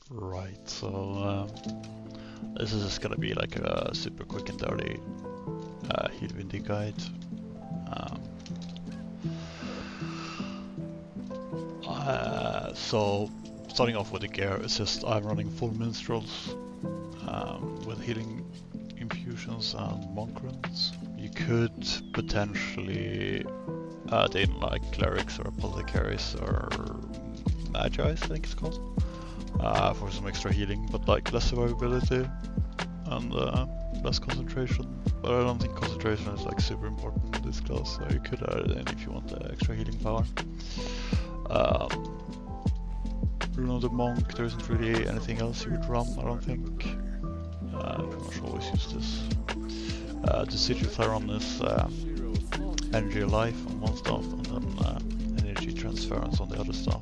Right, so this is just gonna be like a super quick and dirty heal windy guide. So starting off with the gear, it's just I'm running full minstrels with healing infusions and monk runes. You could potentially add in like clerics or apothecaries or magi, I think it's called, for some extra healing, but like less survivability and less concentration. But I don't think concentration is like super important in this class, so you could add it in if you want the extra healing power. Rune of the Monk, there isn't really anything else you would run, I don't think. Pretty much always use this. The Sigils I run is energy of life on one stuff, and then energy transference on the other stuff.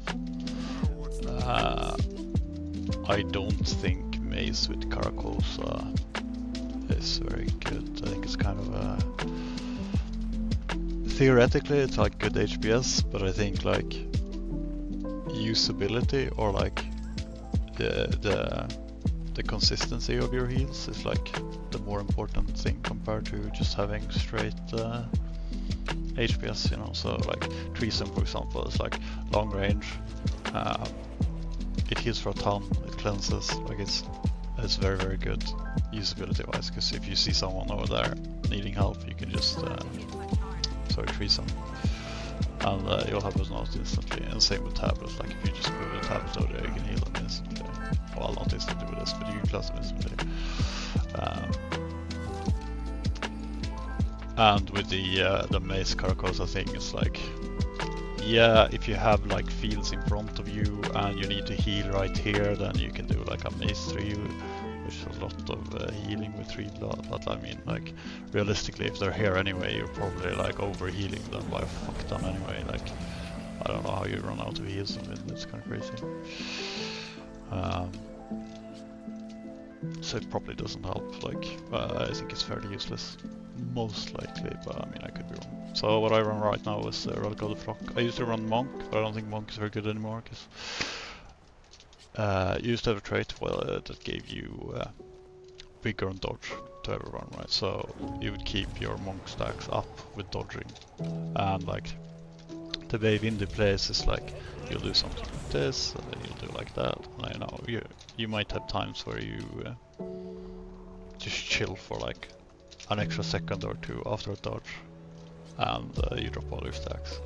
I don't think Maze with Caracosa is very good. I think it's kind of theoretically it's like good HPS, but I think like usability or like the consistency of your heals is like the more important thing compared to just having straight HPS, you know. So like Treason, for example, is like long range. It heals for a ton. It cleanses. Like it's very, very good usability wise. Because if you see someone over there needing help, you can just Treason, and you'll have a note instantly. And same with tablets. Like if you just move the tablet over there, you can heal them instantly. Well, not instantly with this, but you can cleanse them instantly. And with the Mace Caracosa thing, it's like, yeah, if you have like fields in front of you and you need to heal right here, then you can do like a Mace 3, which is a lot of healing with 3 blood. But I mean, like, realistically, if they're here anyway, you're probably like over healing them by a fuck ton anyway. Like, I don't know how you run out of heals on it, it's kind of crazy. So it probably doesn't help. Like, I think it's fairly useless, most likely, but I mean, I could be wrong. So what I run right now is Relic of the Flock. I used to run Monk, but I don't think Monk is very good anymore, because you used to have a trait that gave you vigor and dodge to everyone, right? So you would keep your Monk stacks up with dodging, and like the way Windy plays is like you'll do something like this, and then you'll do like that. And I know you might have times where you just chill for like an extra second or two after a dodge, and you drop all your stacks.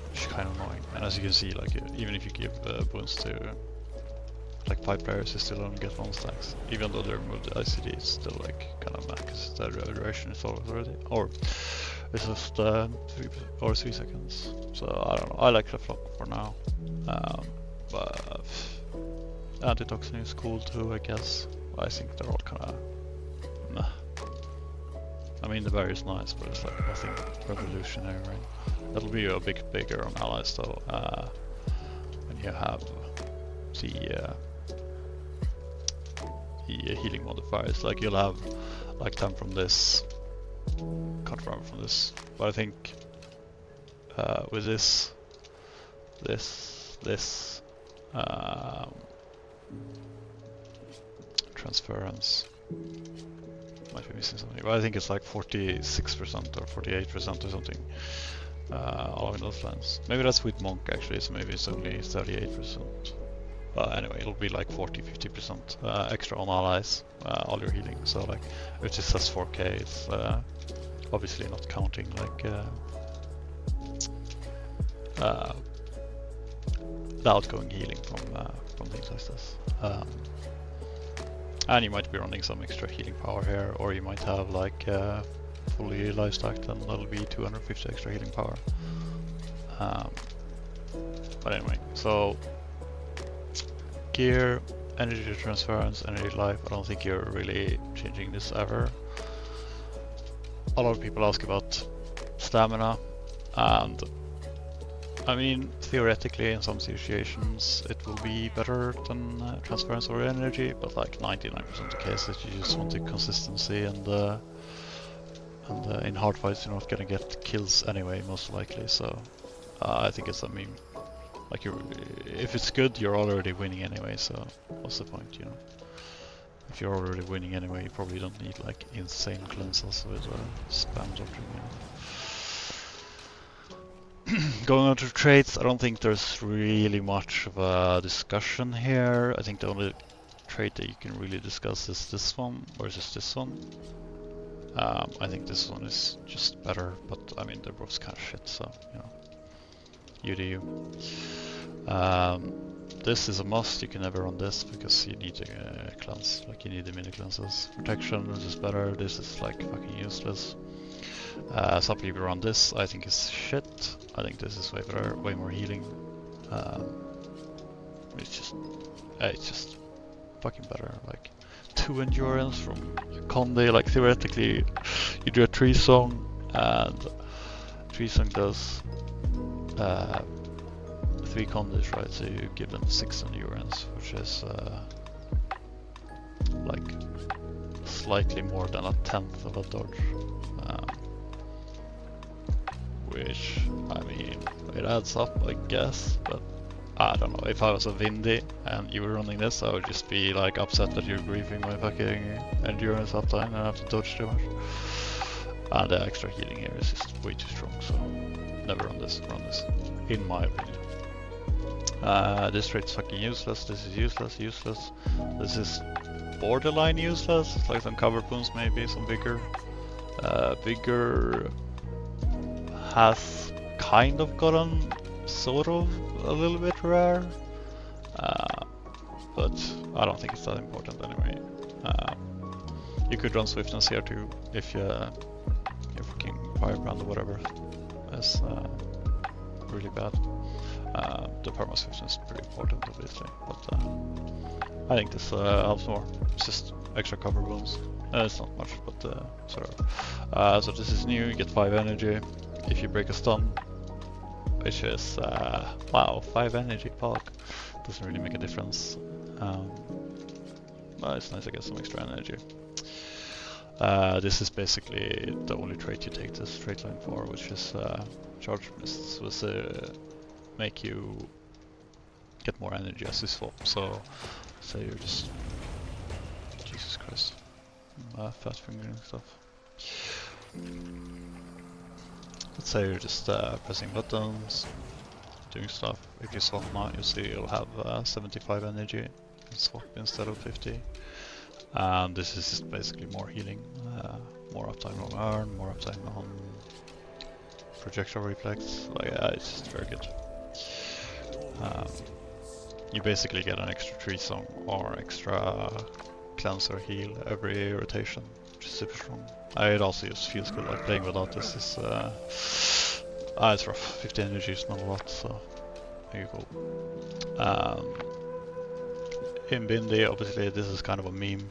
Which is kind of annoying. And as you can see, like even if you give boons to like 5 players, you still only get 1 stacks. Even though they removed the ICD, it's still like kind of mad because the duration is over already. Or it's just 3 seconds. So I don't know. I like the Flock for now. But Antitoxin is cool too, I guess. I think they're all kind of meh. I mean, the berry is nice, but it's like nothing revolutionary, right? That'll be a bit bigger on allies though, when you have the healing modifiers. Like you'll have like 10 from this, can't remember from this, but I think with this transference, might be missing something, but I think it's like 46% or 48% or something along those lines. Maybe that's with Monk actually, so maybe it's only 38%. Anyway, it'll be like 40-50% extra on allies, all your healing. So like, if it says 4k, it's obviously not counting like the outgoing healing from things like this. And you might be running some extra healing power here, or you might have like fully life stacked, and that'll be 250 extra healing power. But anyway, so gear, energy transference, energy life, I don't think you're really changing this ever. A lot of people ask about stamina, and I mean, theoretically in some situations it will be better than transference or energy, but like 99% of the cases you just want the consistency, and in hard fights you're not gonna get kills anyway, most likely, so I think it's a meme. Like if it's good, you're already winning anyway. So what's the point, you know? If you're already winning anyway, you probably don't need like insane cleanses with spam doctrine. You know? Going on to traits, I don't think there's really much of a discussion here. I think the only trait that you can really discuss is this one versus this one. I think this one is just better, but I mean they're both kind of shit, so you know, you do you. This is a must. You can never run this because you need a cleanse, like you need the mini cleanses. Protection, this is better. This is like fucking useless. Some people run this. I think it's shit. I think this is way better, way more healing. It's just fucking better. Like 2 endurance from Conde. Like theoretically, you do a 3 song, and 3 song does 3 Condes, right? So you give them 6 endurance, which is like slightly more than a 1/10 of a dodge. Which, I mean, it adds up, I guess, but I don't know. If I was a Vindy and you were running this, I would just be like upset that you're griefing my fucking endurance uptime and I have to dodge too much. And the extra healing here is just way too strong, so never run this, in my opinion. This trait's fucking useless, this is useless. This is borderline useless, it's like some cover boons maybe, some bigger. Bigger has kind of gotten sort of a little bit rare, but I don't think it's that important anyway. You could run swiftness here too if your fucking firebrand or whatever is really bad. The perma swiftness is pretty important obviously, but I think this helps more. It's just extra cover boons. It's not much, but sort of. So this is new, you get 5 energy if you break a stun, which is, wow, 5 energy pog. Doesn't really make a difference. But it's nice to get some extra energy. This is basically the only trait you take this trait line for, which is charge mists, which make you get more energy as you swap. So say you're just, Jesus Christ, fat fingering stuff. Let's say you're just pressing buttons, doing stuff. If you swap now, you see you'll have 75 energy and swap instead of 50. And this is just basically more healing, more uptime on Earn, more uptime on projectile reflex. Like, it's just very good. You basically get an extra tree song or extra cleanse or heal every rotation, which is super strong. It also just feels good, like playing without this is it's rough. 50 energy is not a lot, so there you go. In Bindi, obviously this is kind of a meme,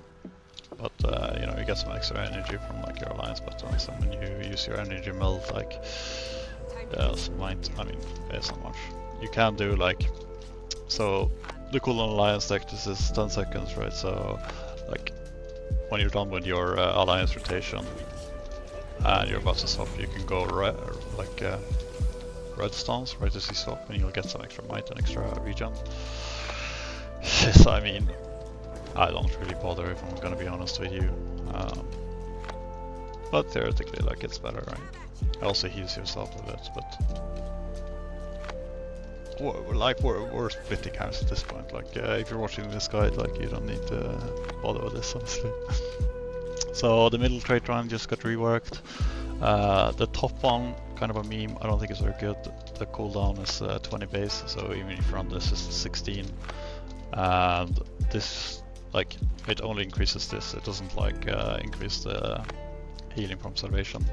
but you know, you get some extra energy from like your alliance buttons, and when you use your energy meld, like some might, I mean, it's not much. You can do like, so the cooldown alliance deck, this is 10 seconds, right? So like when you're done with your alliance rotation and you're about to swap, you can go red stance right as you swap, and you'll get some extra might and extra regen. Yes, I mean, I don't really bother if I'm gonna be honest with you, but theoretically, like, it's better, right? It also heals yourself a bit, but we're splitting hairs at this point. Like, if you're watching this guide, like, you don't need to bother with this, honestly. So the middle trait run just got reworked. The top one, kind of a meme. I don't think it's very good. The cooldown is 20 base, so even if you run this, is 16. And this, like, it only increases this. It doesn't like increase the healing from salvation.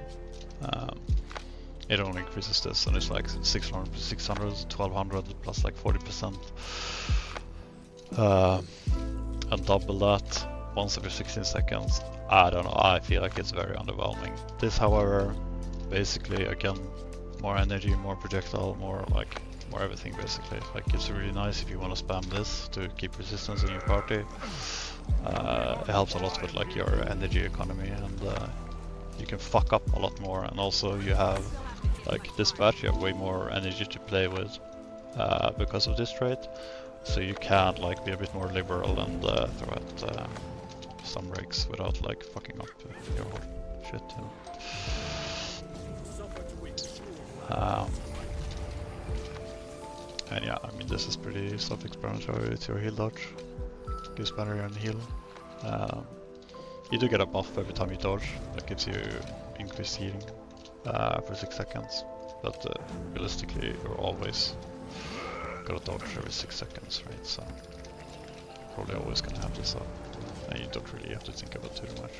It only increases this, and it's like 600, 1200 plus like 40%. And double that once every 16 seconds. I don't know, I feel like it's very underwhelming. This, however, basically, again, more energy, more projectile, more everything basically. Like, it's really nice if you want to spam this to keep resistance in your party. It helps a lot with like your energy economy, and you can fuck up a lot more, and also you have, like, this batch, you have way more energy to play with. because of this trait. So you can like be a bit more liberal and throw at some breaks without like fucking up your whole shit. You know? And yeah, I mean this is pretty self-explanatory. It's your heal dodge. Gives better and heal. You do get a buff every time you dodge. That gives you increased healing for 6 seconds. But realistically, you're always gonna dodge every 6 seconds, right? So probably always gonna have this up, and you don't really have to think about it too much.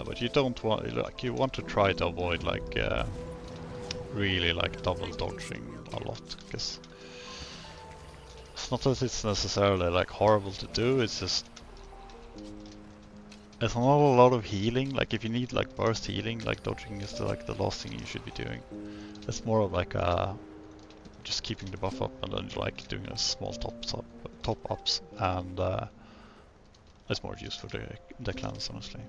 But you don't want, like, you want to try to avoid like really like double dodging a lot, because it's not that it's necessarily like horrible to do. It's just it's not a lot of healing. Like if you need like burst healing, like dodging is like the last thing you should be doing. It's more of like just keeping the buff up and then like doing a small top ups, and it's more used for the cleanse, honestly.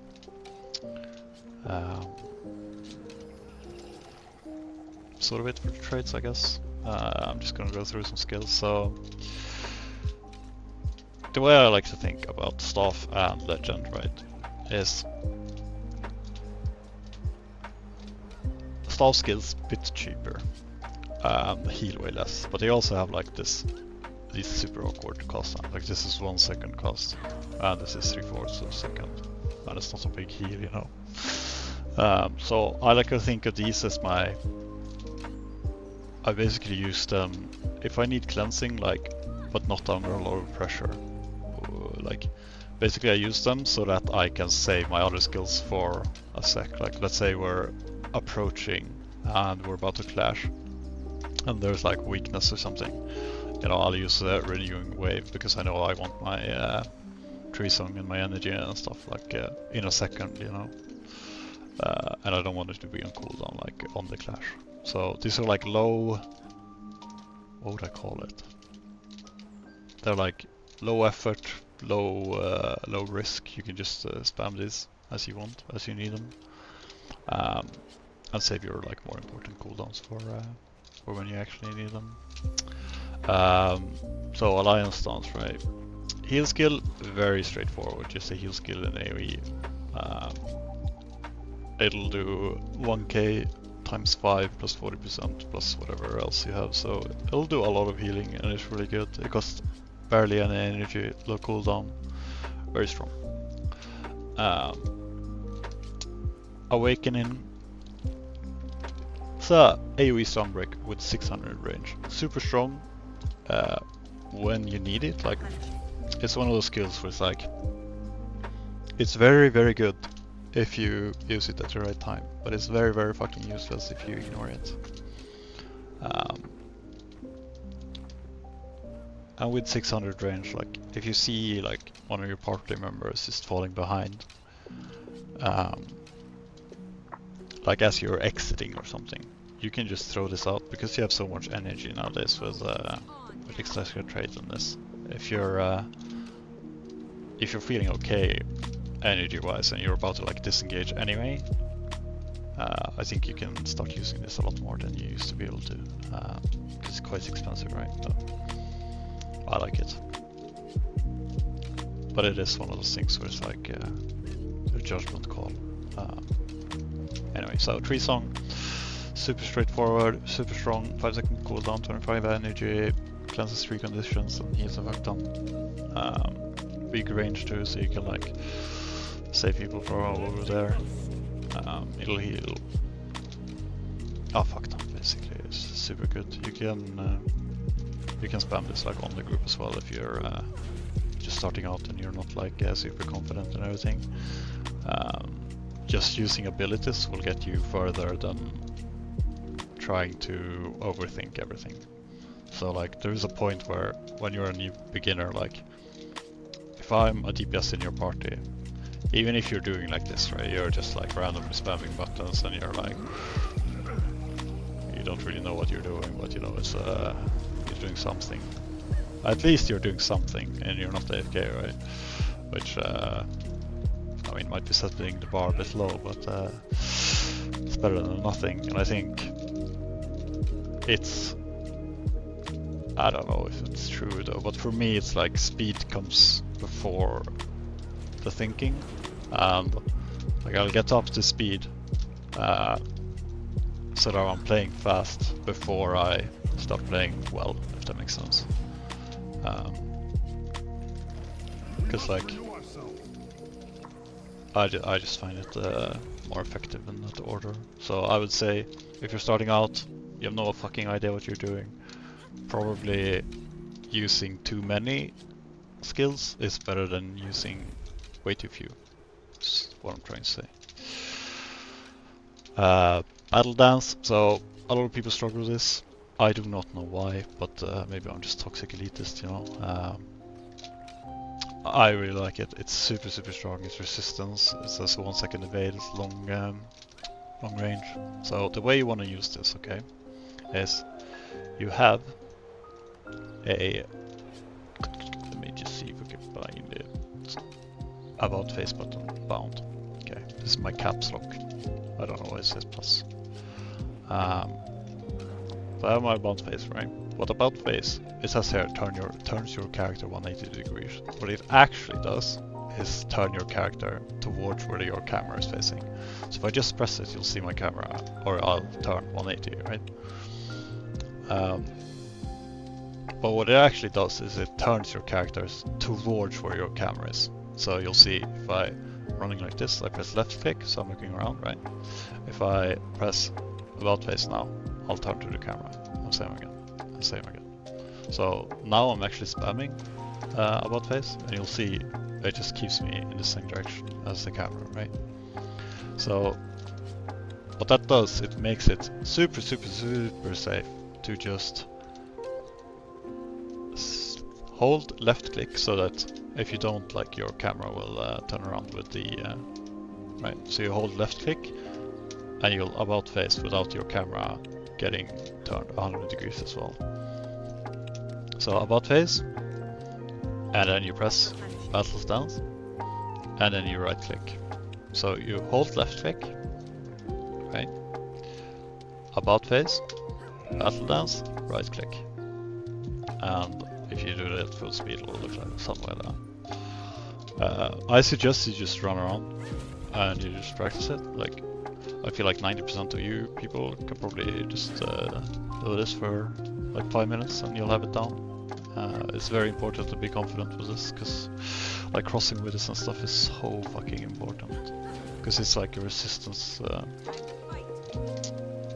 Sort of it for the traits, I guess. I'm just gonna go through some skills. So the way I like to think about staff and legend, right, is staff skills a bit cheaper, heal way less, but they also have like these super awkward costs. Like this is 1 second cost, and this is 3/4 of a second, and it's not a big heal, you know. So I like to think of these as I basically use them if I need cleansing, like, but not under a lot of pressure. Like, basically I use them so that I can save my other skills for a sec. Like, let's say we're approaching and we're about to clash, and there's like weakness or something. You know, I'll use a renewing wave because I know I want my tree song and my energy and stuff like in a second, you know. And I don't want it to be on cooldown, like on the clash. So these are like low, what would I call it? They're like low effort, low risk. You can just spam these as you want, as you need them, and save your like more important cooldowns for when you actually need them. So Alliance Stance, right? Heal skill, very straightforward. Just a heal skill in AoE. It'll do 1k times 5 plus 40% plus whatever else you have, so it'll do a lot of healing and it's really good. It costs barely any energy, low cooldown, very strong. Awakening. It's a AoE Stormbreak with 600 range. Super strong when you need it. Like, it's one of those skills where it's like, it's very, very good if you use it at the right time, but it's very, very fucking useless if you ignore it. And with 600 range, like if you see like one of your party members is falling behind, like as you're exiting or something, you can just throw this out because you have so much energy nowadays with extraction trades on this. If you're feeling okay energy wise and you're about to like disengage anyway, I think you can start using this a lot more than you used to be able to, because it's quite expensive, right? But I like it, but it is one of those things where it's like a judgment call. Anyway, so Tree Song, super straightforward, super strong, 5 second cooldown, 25 energy, cleanses 3 conditions and heals a fuck ton. Big range too, so you can like save people from all over there. It'll heal a fuck ton basically. It's super good. You can spam this like on the group as well if you're just starting out and you're not like super confident and everything. Just using abilities will get you further than trying to overthink everything. So like there is a point where when you're a new beginner, like if I'm a DPS in your party, even if you're doing like this, right, you're just like randomly spamming buttons and you're like, you don't really know what you're doing, but you know it's you're doing something. At least you're doing something and you're not AFK, right? Which I mean might be setting the bar a bit low, but it's better than nothing. And I think it's I don't know if it's true though, but for me it's like speed comes before the thinking, and like I'll get up to speed so that I'm playing fast before I start playing well, if that makes sense. Because like I just find it more effective in that order. So I would say if you're starting out, you have no fucking idea what you're doing, probably using too many skills is better than using way too few. That's what I'm trying to say. Battle dance. So a lot of people struggle with this. I do not know why, but maybe I'm just toxic elitist, you know. I really like it. It's super strong. It's resistance. It says 1 second evade. It's long range. So the way you want to use this, okay, is you have a. Let me just see if we can find it. About face button bound. Okay, this is my caps lock. I don't know why it says plus. So I have my about face, right? What about face? It says here turns your character 180 degrees. What it actually does is turn your character towards where your camera is facing. So if I just press it, you'll see my camera, or I'll turn 180, right? But what it actually does is it turns your characters towards where your camera is. So you'll see if I'm running like this, I press left click, so I'm looking around, right? If I press about face now, I'll turn to the camera, and same again, and same again. So now I'm actually spamming about face, and you'll see it just keeps me in the same direction as the camera, right? So what that does, it makes it super safe to just hold left click so that if you don't, like, your camera will turn around with the right. So you hold left click and you'll about face without your camera getting turned 100 degrees as well. So about face, and then you press battle stance, and then you right click. So you hold left click, right? About face, battle dance, right click. And if you do that at full speed, it will look like something like that. I suggest you just run around and you just practice it. Like, I feel like 90% of you people can probably just do this for like 5 minutes and you'll have it down. It's very important to be confident with this, because like crossing with this and stuff is so fucking important. Because it's like a resistance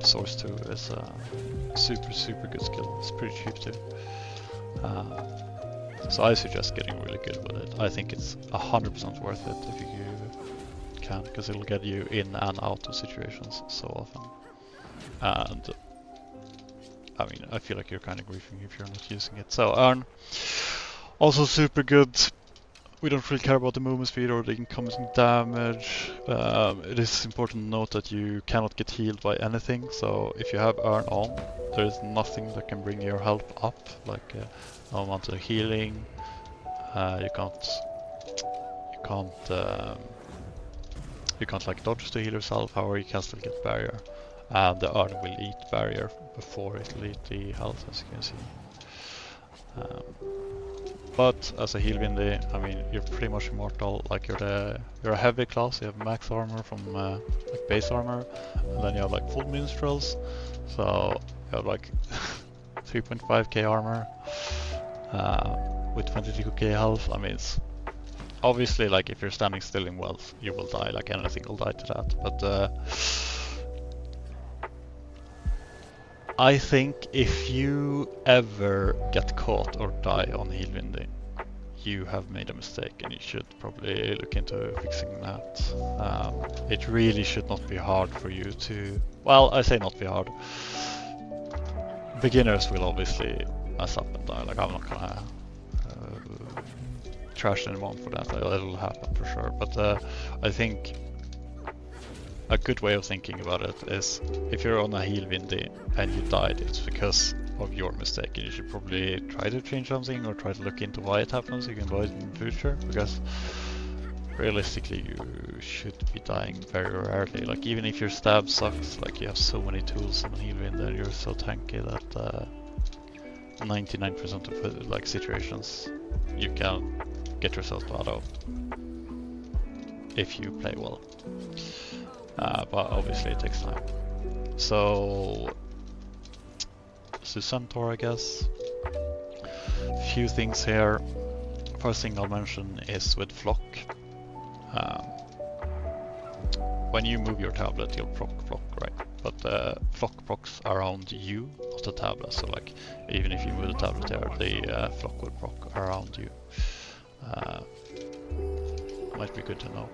source too. It's a super good skill. It's pretty cheap too. So I suggest getting really good with it. I think it's 100% worth it if you can, because it'll get you in and out of situations so often. And I mean, I feel like you're kind of griefing if you're not using it. So Earn, also super good. We don't really care about the movement speed or the incoming damage. It is important to note that you cannot get healed by anything. So if you have Earn on, there is nothing that can bring your health up, like no amount of healing. You can't like dodge to heal yourself. However, you can still get barrier, and the Earn will eat barrier before it will eat the health, as you can see. But as a heal windy, I mean, you're pretty much immortal. Like you're a heavy class. You have max armor from like base armor, and then you have like full minstrels. So you have like 3.5k armor with 22k health. I mean, it's obviously like if you're standing still in wealth, you will die. Like anything will die to that. But I think if you ever get caught or die on heal windy, you have made a mistake and you should probably look into fixing that. It really should not be hard for you to, well, I say not be hard. Beginners will obviously mess up and die. Like, I'm not gonna trash anyone for that. It'll happen for sure. But I think a good way of thinking about it is if you're on a heal windy and you died, it's because of your mistake, and you should probably try to change something or try to look into why it happens so you can avoid it in the future, because realistically you should be dying very rarely. Like, even if your stab sucks, like you have so many tools on heal windy and you're so tanky that 99% of like situations you can get yourself out of if you play well. But obviously it takes time. So Centaur, I guess. Few things here. First thing I'll mention is with flock. When you move your tablet, you'll proc flock, right? But flock procs around you, not the tablet. So like, even if you move the tablet there, the flock will proc around you. Might be good to know.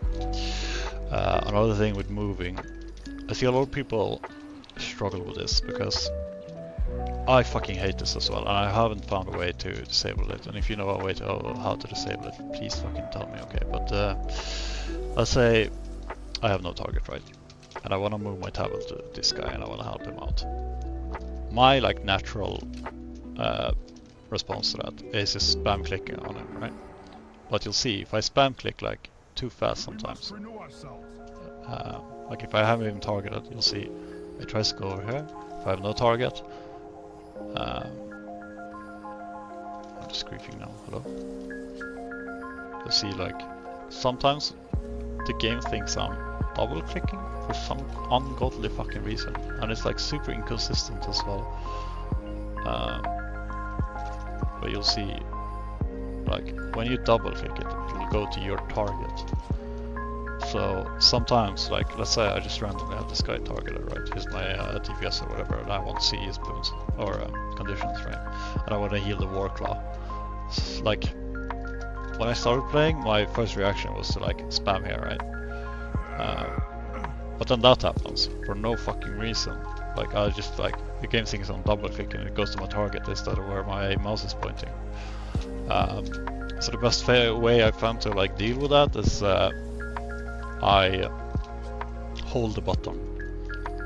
Another thing with moving, I see a lot of people struggle with this because I fucking hate this as well, and I haven't found a way to disable it. And if you know a way to how to disable it, please fucking tell me, okay? But let's say I have no target, right? And I want to move my tablet to this guy, and I want to help him out. My like natural response to that is just spam clicking on him, right? But you'll see if I spam click like too fast sometimes. Like if I haven't even targeted, you'll see it tries to go over here. If I have no target, I'm just griefing now. Hello. You'll see like sometimes the game thinks I'm double clicking for some ungodly fucking reason, and it's like super inconsistent as well. But you'll see like when you double click it, it'll go to your target. So sometimes, like let's say I just randomly have this guy targeted, right? Here's my DPS or whatever, and I want to see his boons or conditions, right? And I want to heal the war claw. Like when I started playing, my first reaction was to like spam here, right? But then that happens for no fucking reason. Like I just like the game thinks I'm double clicking and it goes to my target instead of where my mouse is pointing. So the best way I found to like deal with that is I hold the button.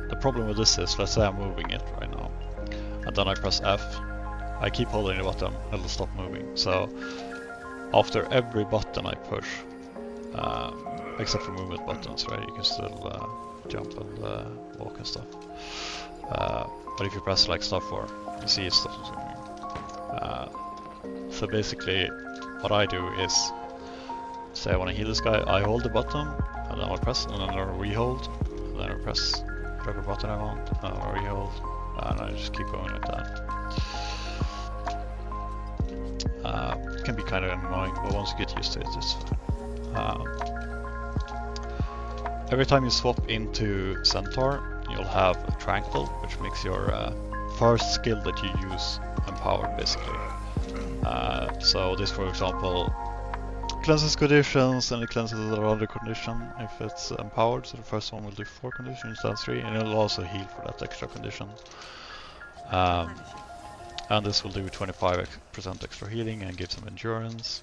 The problem with this is, let's say I'm moving it right now, and then I press F. I keep holding the button, it'll stop moving. So after every button I push, except for movement buttons, right? You can still jump and walk and stuff. But if you press like stop 4, you see it stops moving. So basically, what I do is, say I want to heal this guy, I hold the button, and then I press, and then I re-hold, and then I press whatever button I want, and I re-hold, and I just keep going like that. It can be kind of annoying, but once you get used to it, it's fine. Every time you swap into Centaur, you'll have a Tranquil, which makes your first skill that you use empowered, basically. So this, for example, cleanses conditions, and it cleanses another condition if it's empowered. So the first one will do 4 conditions instead of 3, and it'll also heal for that extra condition. And this will do 25% extra healing and give some endurance.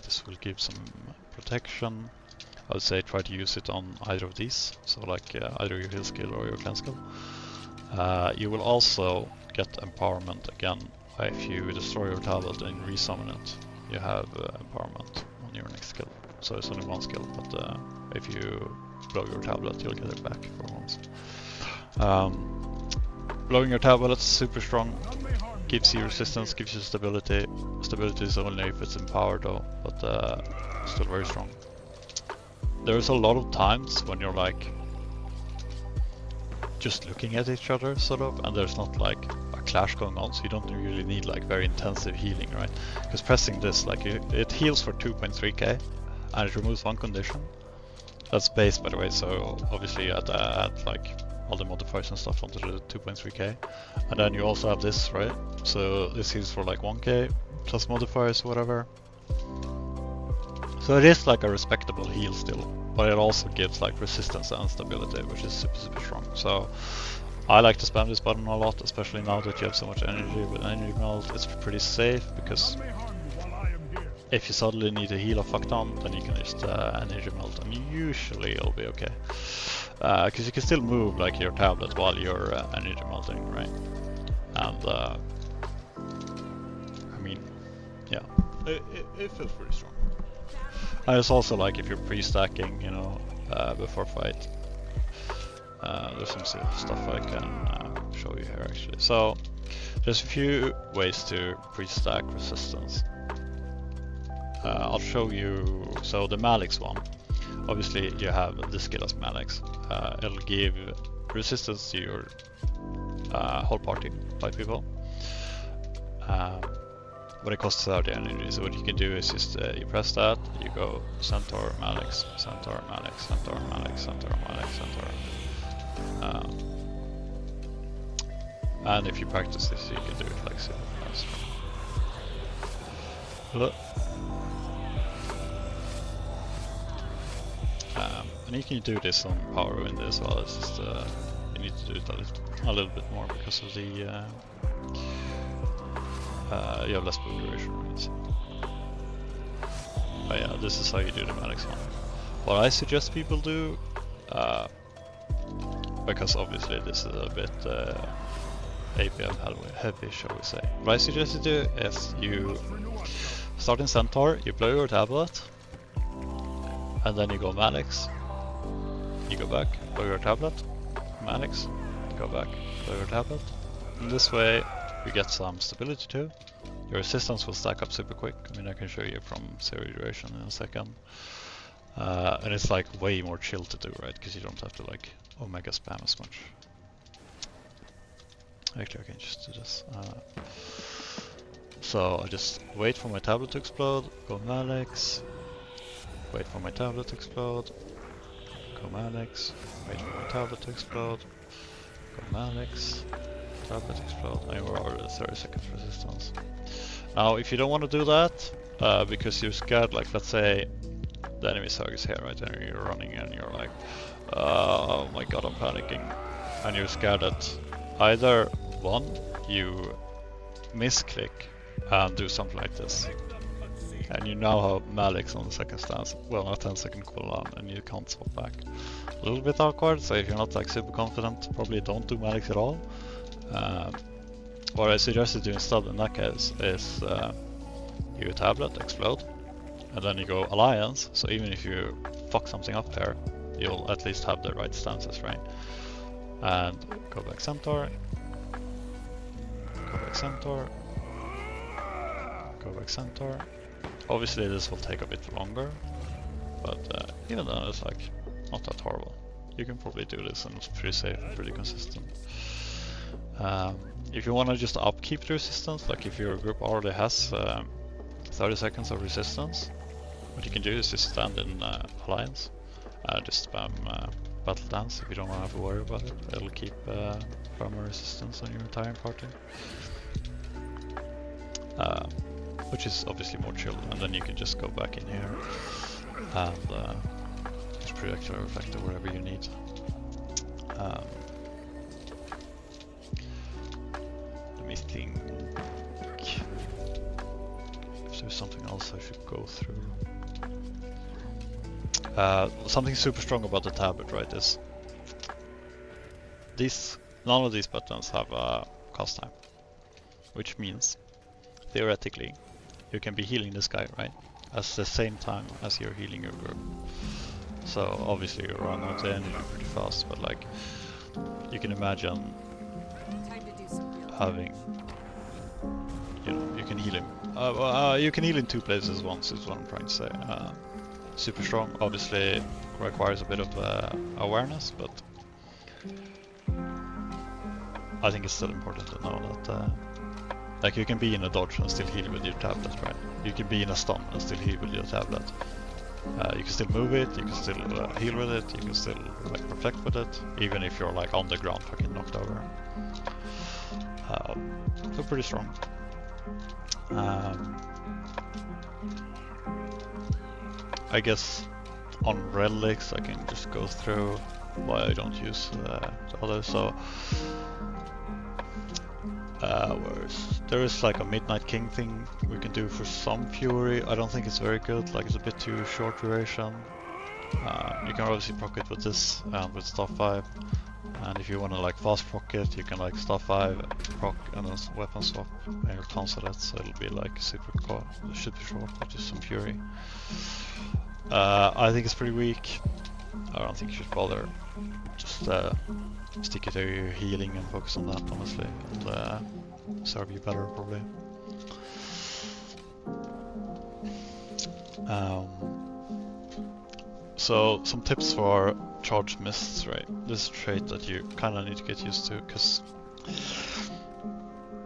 This will give some protection. I would say try to use it on either of these, so like either your heal skill or your cleanse skill. You will also get empowerment again if you destroy your tablet and resummon it. You have empowerment on your next skill. So it's only 1 skill, but if you blow your tablet, you'll get it back for once. Blowing your tablet is super strong. Gives you resistance, gives you stability. Stability is only if it's empowered though, but still very strong. There's a lot of times when you're like just looking at each other sort of, and there's not like a clash going on, so you don't really need like very intensive healing, right? Because pressing this, like it heals for 2.3k and it removes 1 condition. That's base, by the way, so obviously you add like all the modifiers and stuff onto the 2.3k, and then you also have this, right? So this heals for like 1k plus modifiers or whatever. So it is like a respectable heal still, but it also gives like resistance and stability, which is super strong. So I like to spam this button a lot, especially now that you have so much energy with energy melt. It's pretty safe because if you suddenly need to heal a fuck ton, then you can just energy melt, and usually it'll be okay. Because you can still move like your tablet while you're energy melting, right? And I mean, yeah, it feels pretty strong. And it's also like if you're pre-stacking, you know, before fight. There's some stuff I can show you here actually. So There's a few ways to pre-stack resistance. I'll show you. So the Malix one, obviously you have the skill as Malix. It'll give resistance to your whole party, 5 people. But it costs 30 energy, so what you can do is just you press that, you go Centaur, Malix, Centaur, Malix, Centaur, Malix, Centaur, Malix, Centaur. And if you practice this, you can do it like super fast. And you can do this on Power Wind as well. It's just you need to do it a little bit more because of the you have less book duration, right? But yeah, this is how you do the Malix one. What I suggest people do, because obviously this is a bit APM heavy, shall we say. What I suggest you do is you start in Centaur, you blow your tablet, and then you go Malix, you go back, blow your tablet, Malix, go back, blow your tablet. In this way you get some stability too. Your resistance will stack up super quick. I mean, I can show you from 0 duration in a second. And it's like way more chill to do, right? Because you don't have to like omega spam as much. Actually, I can just do this. So I just wait for my tablet to explode, go Malix, wait for my tablet to explode, go Malix, wait for my tablet to explode, go Malix, tablet explode, and we're already at 30 seconds resistance. Now, if you don't want to do that, because you're scared, like let's say the enemy Zerg is here, right, and you're running and you're like, oh my god, I'm panicking, and you're scared that either one, you misclick and do something like this, and you now have Malix on the second stance, well, not 10-second cooldown, and you can't swap back. A little bit awkward, so if you're not like super confident, probably don't do Malix at all. What I suggest you do instead in that case is you tablet, explode, and then you go Alliance, so even if you fuck something up there, you'll at least have the right stances, right? And go back Centaur, go back Centaur, go back Centaur. Obviously this will take a bit longer, but even then it's like not that horrible. You can probably do this and it's pretty safe and pretty consistent. If you want to just upkeep the resistance, like if your group already has 30 seconds of resistance, what you can do is just stand in Alliance, just spam Battle Dance if you don't want to have to worry about it. It'll keep armor resistance on your entire party. Which is obviously more chill, and then you can just go back in here and just project your reflector wherever you need. Let me think if there's something else I should go through. Something super strong about the tablet, right, is none of these buttons have a cost time, which means theoretically you can be healing this guy, right, at the same time as you're healing your group. So obviously you run out the energy pretty fast, but like you can imagine having, you know, you can heal him. You can heal in 2 places at once is what I'm trying to say. Super strong, obviously requires a bit of awareness, but I think it's still important to know that like you can be in a dodge and still heal with your tablet, right? You can be in a stun and still heal with your tablet. You can still move it, you can still heal with it, you can still like reflect with it, even if you're like on the ground fucking knocked over. So pretty strong. I guess on relics I can just go through why I don't use the others. So there is like a Midnight King thing we can do for some Fury. I don't think it's very good, like it's a bit too short duration. You can obviously proc it with this and with Staff 5. And if you want to like fast proc it, you can like Staff 5, proc and then weapon swap and you'll cancel it, so it'll be like super core. It should be short, but just some Fury. I think it's pretty weak. I don't think you should bother. Just stick it to your healing and focus on that, honestly. And serve you better probably. So some tips for charge mists, right? This is a trait that you kind of need to get used to, because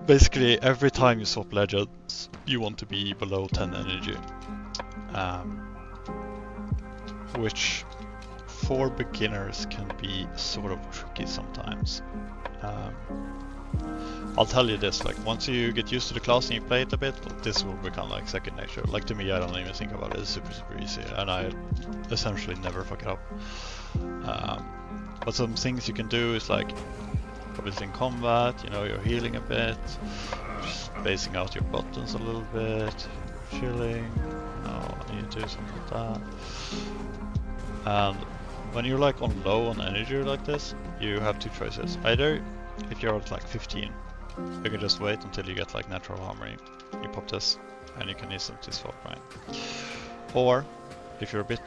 basically every time you swap legends, you want to be below 10 energy, which for beginners can be sort of tricky sometimes. I'll tell you this, like once you get used to the class and you play it a bit, this will become like second nature. Like to me, I don't even think about it, it's super easy, and I essentially never fuck it up. But some things you can do is like, obviously in combat, you know, you're healing a bit, just spacing out your buttons a little bit, chilling, you know, I need to do something like that. And when you're like on low on energy like this, you have two choices. Either if you're at like 15, you can just wait until you get like natural harmony, you pop this, and you can instantly swap, right? Or if you're a bit,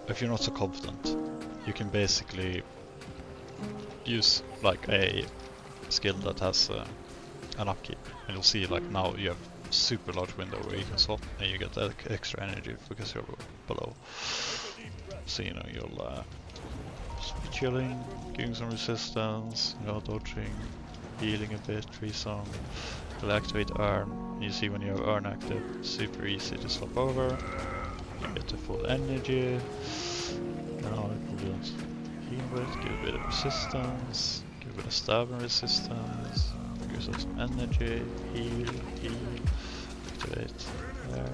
if you're not so confident, you can basically use like a skill that has an upkeep, and you'll see like now you have super large window where you can swap and you get that extra energy because you're below. So you know, you'll just be chilling, giving some resistance, you know, dodging, healing a bit, tree song. You'll activate Earn, and you see when you have Earn active, super easy to swap over. You get the full energy. Now you can just heal with, give a bit of resistance, give a bit of stab and resistance, give yourself some energy, heal, activate there.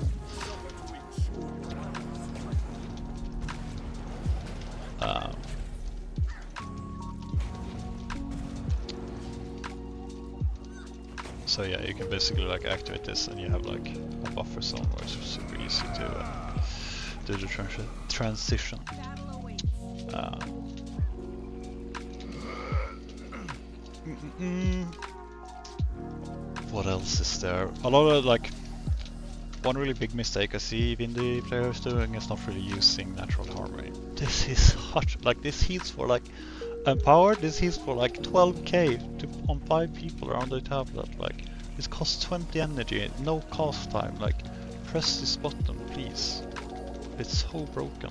So yeah, you can basically like activate this and you have like a buffer zone where it's super easy to do the transition. What else is there? A lot of like, one really big mistake I see Vindi players doing is not really using natural harmony. This is such, like this heals for like empowered, this heals for like 12k on 5 people around the tablet. Like it costs 20 energy, no cast time. Like press this button please. It's so broken.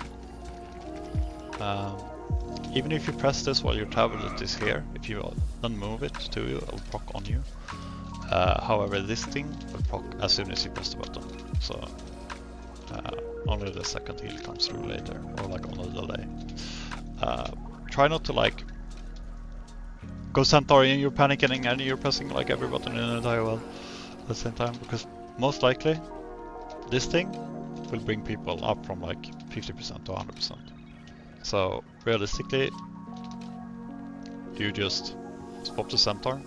Even if you press this while your tablet is here, if you then move it to you, it'll proc on you. However, this thing will proc as soon as you press the button. So only the second heal comes through later, or like on a delay. Try not to like go Centauri and you're panicking and you're pressing like every button in the entire well at the same time, because most likely this thing will bring people up from like 50% to 100%. So realistically, you just swap the Centaur,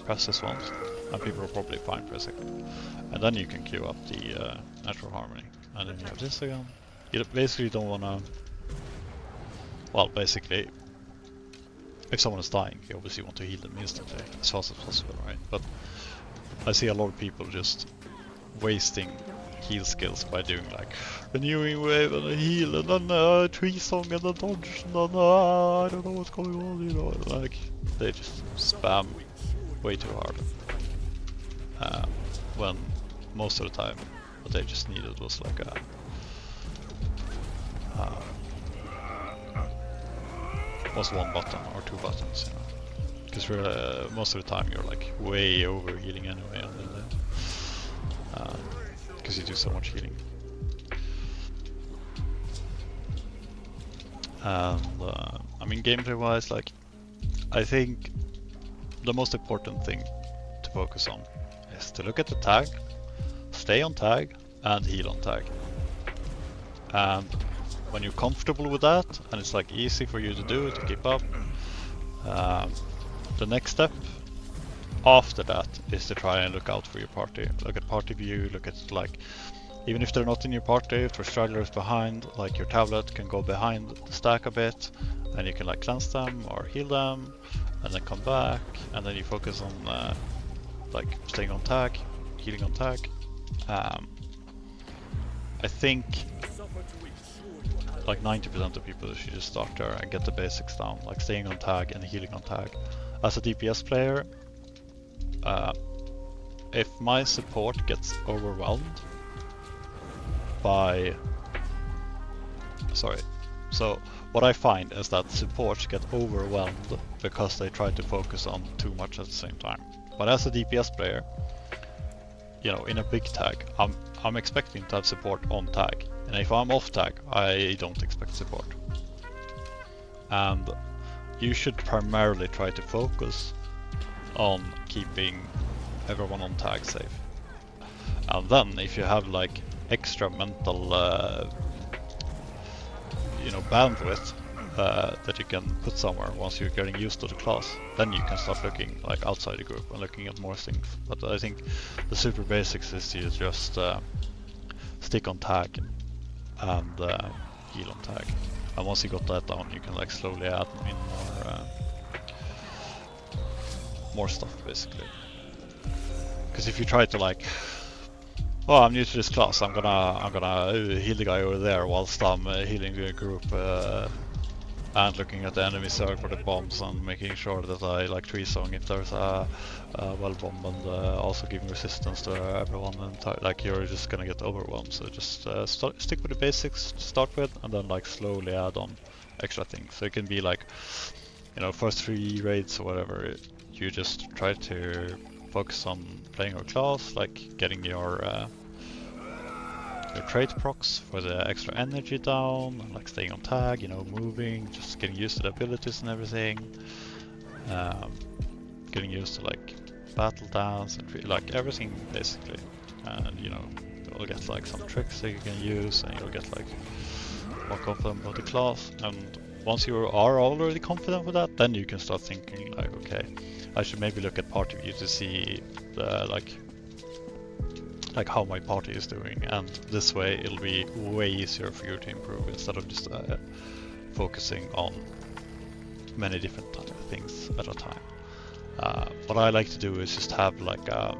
press this once, and people are probably fine for a second. And then you can queue up the natural harmony, and then you have this again. You basically don't wanna, well basically, if someone is dying, you obviously want to heal them instantly, as fast as possible, right? But I see a lot of people just wasting heal skills by doing like renewing wave and a heal and then tree song and a dodge and then I don't know what's going on, you know, like they just spam way too hard. When most of the time what they just needed was like a was one button or two buttons, you know, because most of the time you're like way over healing anyway, and then because you do so much healing. And I mean, gameplay wise, like I think the most important thing to focus on is to look at the tag, stay on tag, and heal on tag. And when you're comfortable with that, and it's like easy for you to do, to keep up, the next step after that is to try and look out for your party. Look at party view, look at like, even if they're not in your party, if there's stragglers behind, like your tablet can go behind the stack a bit, and you can like cleanse them or heal them, and then come back, and then you focus on like staying on tag, healing on tag. I think like 90% of people should just start there and get the basics down, like staying on tag and healing on tag. As a DPS player, if my support gets overwhelmed by... Sorry. So what I find is that supports get overwhelmed because they try to focus on too much at the same time. But as a DPS player, you know, in a big tag, I'm expecting to have support on tag. And if I'm off tag, I don't expect support. And you should primarily try to focus on keeping everyone on tag safe. And then if you have like extra mental you know, bandwidth that you can put somewhere once you're getting used to the class, then you can start looking like outside the group and looking at more things. But I think the super basics is to just stick on tag and heal on tag. And once you got that down, you can like slowly add in more stuff basically. Because if you try to like, oh, I'm new to this class, I'm gonna heal the guy over there whilst I'm healing the group and looking at the enemy circle for the bombs and making sure that I like tree song if there's a well bomb, and also giving resistance to everyone, and like you're just gonna get overwhelmed. So just stick with the basics to start with, and then like slowly add on extra things. So it can be like, you know, first 3 raids or whatever, you just try to focus on playing your class, like getting your trait procs for the extra energy down, and like staying on tag, you know, moving, just getting used to the abilities and everything, getting used to like battle dance and like everything basically. And you know, you'll get like some tricks that you can use, and you'll get like more confident about the class. And once you are already confident with that, then you can start thinking like, okay, I should maybe look at party view to see the, like how my party is doing, and this way it'll be way easier for you to improve instead of just focusing on many different things at a time. What I like to do is just have like I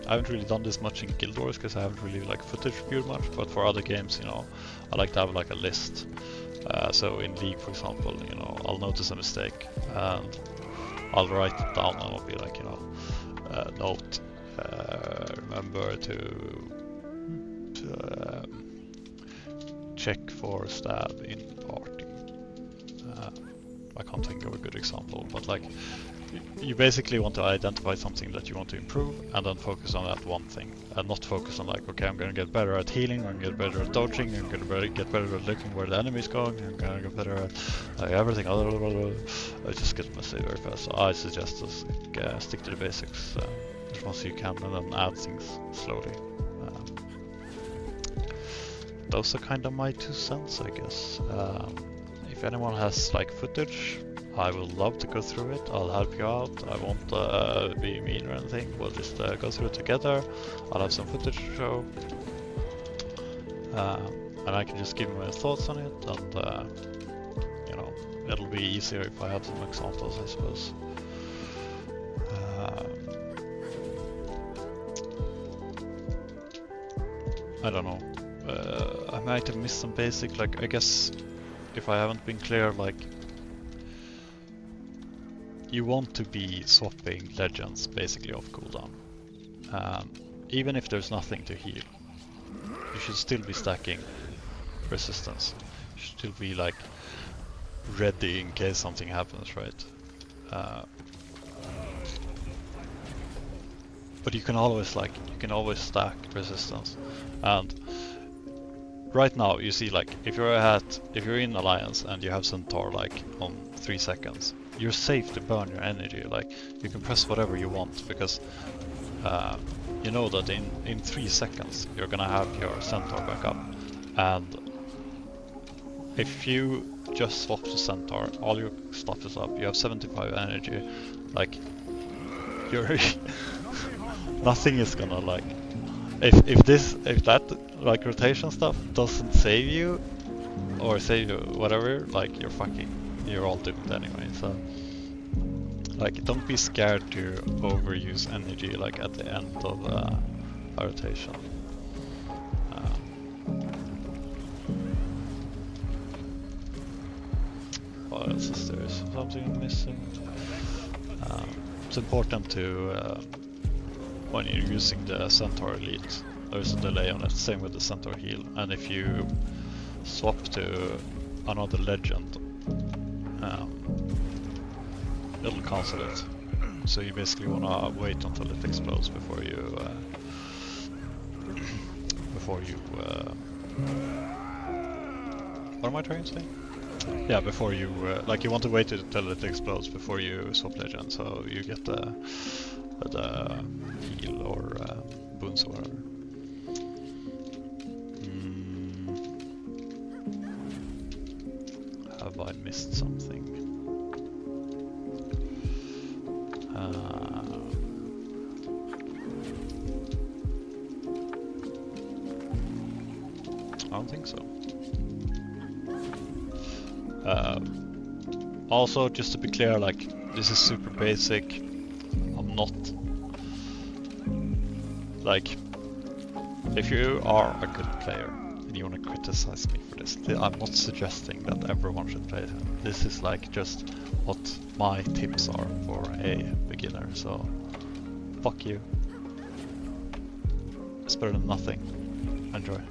haven't really done this much in Guild Wars because I haven't really like footage reviewed much, but for other games, you know, I like to have like a list. So in League, for example, you know, I'll notice a mistake and I'll write it down, and I'll be like, you know, note, remember to check for stab in party. I can't think of a good example, but like, you basically want to identify something that you want to improve and then focus on that one thing, and not focus on like, okay, I'm gonna get better at healing, I'm gonna get better at dodging, I'm gonna get better at looking where the enemy's going, I'm gonna get better at everything. I just get messy very fast. So I suggest to stick to the basics as much as you can, and then add things slowly. Those are kind of my 2 cents, I guess. If anyone has like footage, I would love to go through it. I'll help you out. I won't be mean or anything. We'll just go through it together. I'll have some footage to show. And I can just give you my thoughts on it, and you know, it'll be easier if I have some examples, I suppose. I don't know. I might have missed some basic, like, I guess if I haven't been clear, like, you want to be swapping legends basically off cooldown. Even if there's nothing to heal, you should still be stacking resistance. You should still be like ready in case something happens, right? But you can always stack resistance. And right now you see, like, if you're in Alliance and you have Centaur like on 3 seconds, you're safe to burn your energy. Like, you can press whatever you want, because you know that in 3 seconds you're gonna have your Centaur back up. And if you just swap to Centaur, all your stuff is up, you have 75 energy, like, you're nothing is gonna, like, if that like rotation stuff doesn't save you or save you whatever, like, you're all doomed anyway. So like, don't be scared to overuse energy like at the end of a rotation. What else is there? Something I'm missing? it's important to, when you're using the Centaur Elite, there's a delay on it, same with the Centaur Heal, and if you swap to another legend, it'll cancel it. So you basically wanna wait until it explodes before you, what am I trying to say? Yeah, before you, like you want to wait until it explodes before you swap legend, so you get the heal or boons or whatever. Have I missed something? I don't think so. Also, just to be clear, like, this is super basic. I'm not... Like, if you are a good player and you want to criticize me for this, I'm not suggesting that everyone should play it. This is like just what my tips are for a beginner, so fuck you. It's better than nothing. Enjoy.